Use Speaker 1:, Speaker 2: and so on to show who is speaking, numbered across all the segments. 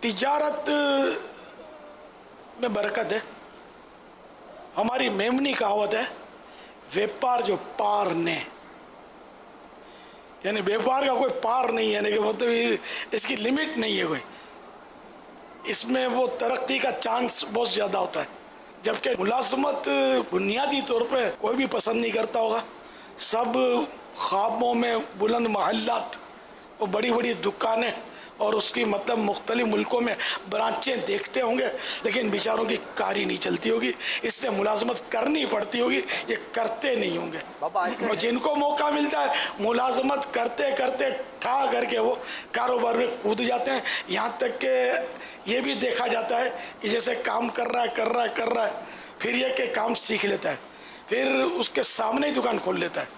Speaker 1: तिजारत में बरकत है। हमारी मेमनी कहावत है, व्यापार जो पार ने, यानी व्यापार का कोई पार नहीं है, यानी कि मतलब इसकी लिमिट नहीं है कोई, इसमें वो तरक्की का चांस बहुत ज़्यादा होता है। जबकि मुलाजमत बुनियादी तौर पे कोई भी पसंद नहीं करता होगा। सब ख्वाबों में बुलंद महल्लात और बड़ी बड़ी दुकानें और उसकी मतलब मुख्तलिफ मुल्कों में ब्रांचें देखते होंगे, लेकिन बेचारों की कारी नहीं चलती होगी, इससे मुलाजमत करनी पड़ती होगी, ये करते नहीं होंगे। और जिनको मौका मिलता है मुलाजमत करते करते ठा करके वो कारोबार में कूद जाते हैं। यहाँ तक कि ये भी देखा जाता है कि जैसे काम कर रहा है फिर ये कि काम सीख लेता है, फिर उसके सामने ही दुकान खोल लेता है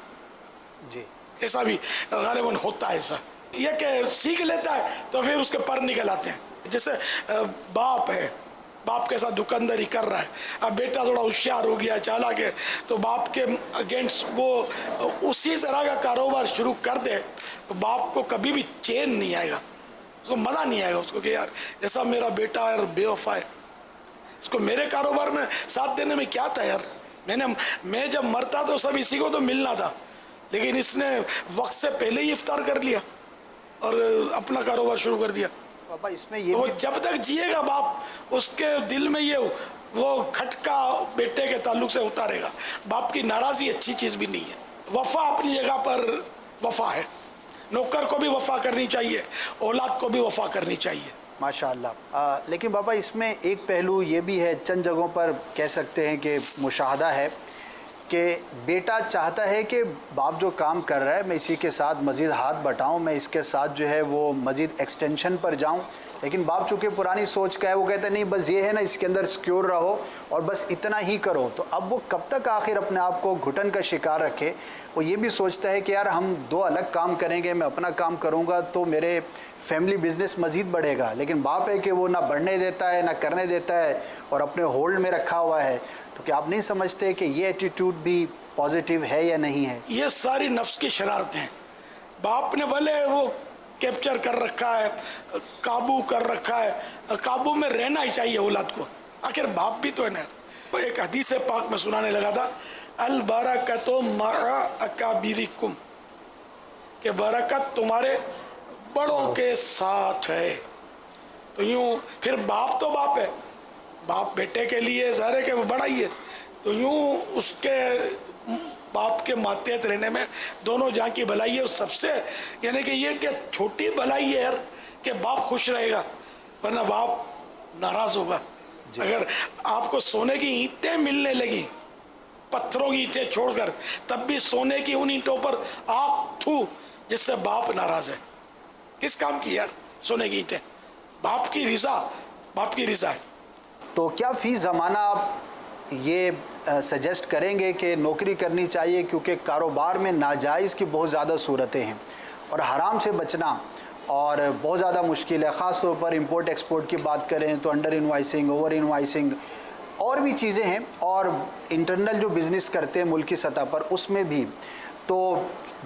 Speaker 1: जी। ऐसा भी गालिबन होता है। ऐसा ये कि सीख लेता है तो फिर उसके पर निकल आते हैं। जैसे बाप है, बाप के साथ दुकानदारी कर रहा है, अब बेटा थोड़ा होशियार हो गया, चालाक है, तो बाप के अगेंस्ट वो उसी तरह का कारोबार शुरू कर दे तो बाप को कभी भी चैन नहीं आएगा, उसको मज़ा नहीं आएगा उसको कि यार ऐसा मेरा बेटा यार बेवफा है, इसको मेरे कारोबार में साथ देने में क्या था यार। मैं जब मरता तो सब इसी को तो मिलना था, लेकिन इसने वक्त से पहले ही इफ्तार कर लिया और अपना कारोबार शुरू कर दिया।
Speaker 2: पापा इसमें ये
Speaker 1: तो जब तक जिएगा बाप उसके दिल में ये वो खटका बेटे के ताल्लुक से उतारेगा। बाप की नाराज़ी अच्छी चीज़ भी नहीं है। वफा अपनी जगह पर वफा है, नौकर को भी वफा करनी चाहिए, औलाद को भी वफा करनी चाहिए।
Speaker 2: माशाअल्लाह। लेकिन बाबा इसमें एक पहलू ये भी है, चंद जगहों पर कह सकते हैं कि मुशाहदा है कि बेटा चाहता है कि बाप जो काम कर रहा है मैं इसी के साथ मज़ीद हाथ बटाऊं, मैं इसके साथ जो है वो मज़ीद एक्सटेंशन पर जाऊं, लेकिन बाप चूँकि पुरानी सोच का है वो कहता है नहीं बस ये है ना इसके अंदर सिक्योर रहो और बस इतना ही करो। तो अब वो कब तक आखिर अपने आप को घुटन का शिकार रखे। वो ये भी सोचता है कि यार हम दो अलग काम करेंगे, मैं अपना काम करूँगा तो मेरे फैमिली बिजनेस मज़ीद बढ़ेगा, लेकिन बाप है कि वो ना बढ़ने देता है ना करने देता है और अपने होल्ड में रखा हुआ है। तो क्या आप नहीं समझते कि ये एटीट्यूड भी पॉजिटिव है या नहीं है?
Speaker 1: ये सारी नफ्स की शरारतें हैं। बाप ने भले वो कैप्चर कर रखा है, काबू कर रखा है, काबू में रहना ही चाहिए औलाद को, आखिर बाप भी तो है ना। एक हदीस पाक में सुनाने लगा था, अल बरकतो मआ अकाबिरिकुम, कि बरकत तुम्हारे बड़ों के साथ है। तो यूं फिर बाप तो बाप है, बाप बेटे के लिए सारे के वो बड़ा ही है, तो यूं उसके बाप के मातहत रहने में दोनों जहाँ की भलाई है। सबसे यानी कि ये कि छोटी भलाई है यार कि बाप खुश रहेगा, वरना बाप नाराज़ होगा। अगर आपको सोने की ईंटें मिलने लगी, पत्थरों की ईंटें छोड़कर, तब भी सोने की उन ईंटों पर आग थू जिससे बाप नाराज़ है। किस काम की यार सोने की ईंटें? बाप की रिजा, बाप की रिजा है।
Speaker 2: तो क्या फी ज़माना आप ये सजेस्ट करेंगे कि नौकरी करनी चाहिए, क्योंकि कारोबार में नाजायज़ की बहुत ज़्यादा सूरतें हैं और हराम से बचना और बहुत ज़्यादा मुश्किल है। ख़ास तौर पर इंपोर्ट एक्सपोर्ट की बात करें तो अंडर इनवाइसिंग, ओवर इनवाइसिंग और भी चीज़ें हैं, और इंटरनल जो बिज़नेस करते हैं मुल्क की सतह पर उसमें भी। तो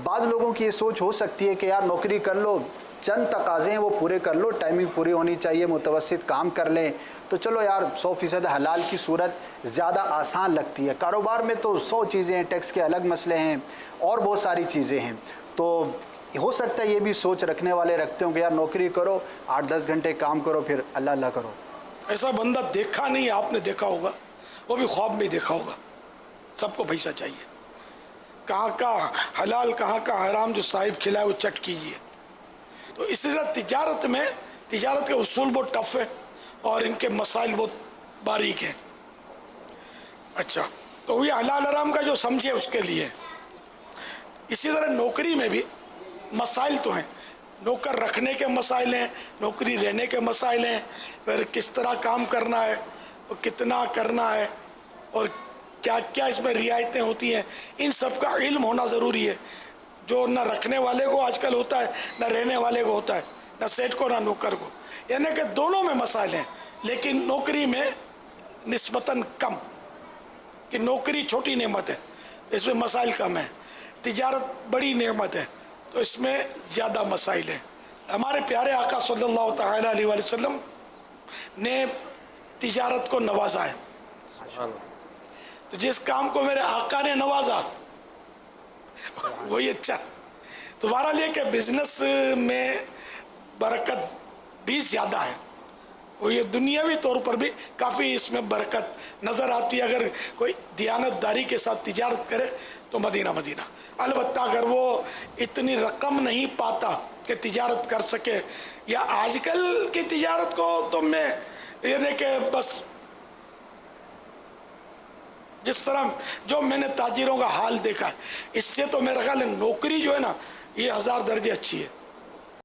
Speaker 2: बाद लोगों की ये सोच हो सकती है कि यार नौकरी कर लो, चंद तकाज़े हैं वो पूरे कर लो, टाइमिंग पूरी होनी चाहिए, मुतवस्सित काम कर लें तो चलो यार 100% हलाल की सूरत ज़्यादा आसान लगती है। कारोबार में तो 100 चीज़ें हैं, टैक्स के अलग मसले हैं और बहुत सारी चीज़ें हैं। तो हो सकता है ये भी सोच रखने वाले रखते होंगे यार नौकरी करो, 8-10 घंटे काम करो, फिर अल्लाह अल्लाह करो।
Speaker 1: ऐसा बंदा देखा नहीं, आपने देखा होगा, वो भी ख्वाब में देखा होगा। सबको पैसा चाहिए, कहाँ का हलाल कहाँ का हराम, जो साहिब खिलाए वो चट कीजिए। तो इसी तरह तिजारत में, तिजारत के उसूल बहुत टफ है और इनके मसाइल बहुत बारीक हैं। अच्छा, तो ये हलाल हराम का जो समझे उसके लिए। इसी तरह नौकरी में भी मसाइल तो हैं, नौकर रखने के मसाइल हैं, नौकरी रहने के मसाइल हैं, फिर किस तरह काम करना है और कितना करना है और क्या क्या इसमें रियायतें होती हैं, इन सब का इल्म होना ज़रूरी है, जो न रखने वाले को आजकल होता है न रहने वाले को होता है, न सेठ को न नौकर को। यानी कि दोनों में मसाइल हैं, लेकिन नौकरी में निस्बतन कम, कि नौकरी छोटी नेमत है, इसमें मसाइल कम है। तिजारत बड़ी नेमत है तो इसमें ज़्यादा मसाइल हैं। हमारे प्यारे आका सल्लल्लाहु तआला अलैहि वसल्लम ने तिजारत को नवाजा है। तो जिस काम को मेरे आका ने नवाजा वही अच्छा। तो बहरहाल ये कि बिजनेस में बरकत भी ज़्यादा है, और ये दुनियावी तौर पर भी काफ़ी इसमें बरकत नज़र आती है। अगर कोई दियानतदारी के साथ तिजारत करे तो मदीना मदीना। अलबत्ता अगर वो इतनी रकम नहीं पाता कि तिजारत कर सके, या आजकल की तिजारत को तो मैं ये नहीं कि बस जिस तरह जो मैंने ताजिरों का हाल देखा है, इससे तो मेरा ख्याल है नौकरी जो है ना ये 1000 दर्जे अच्छी है।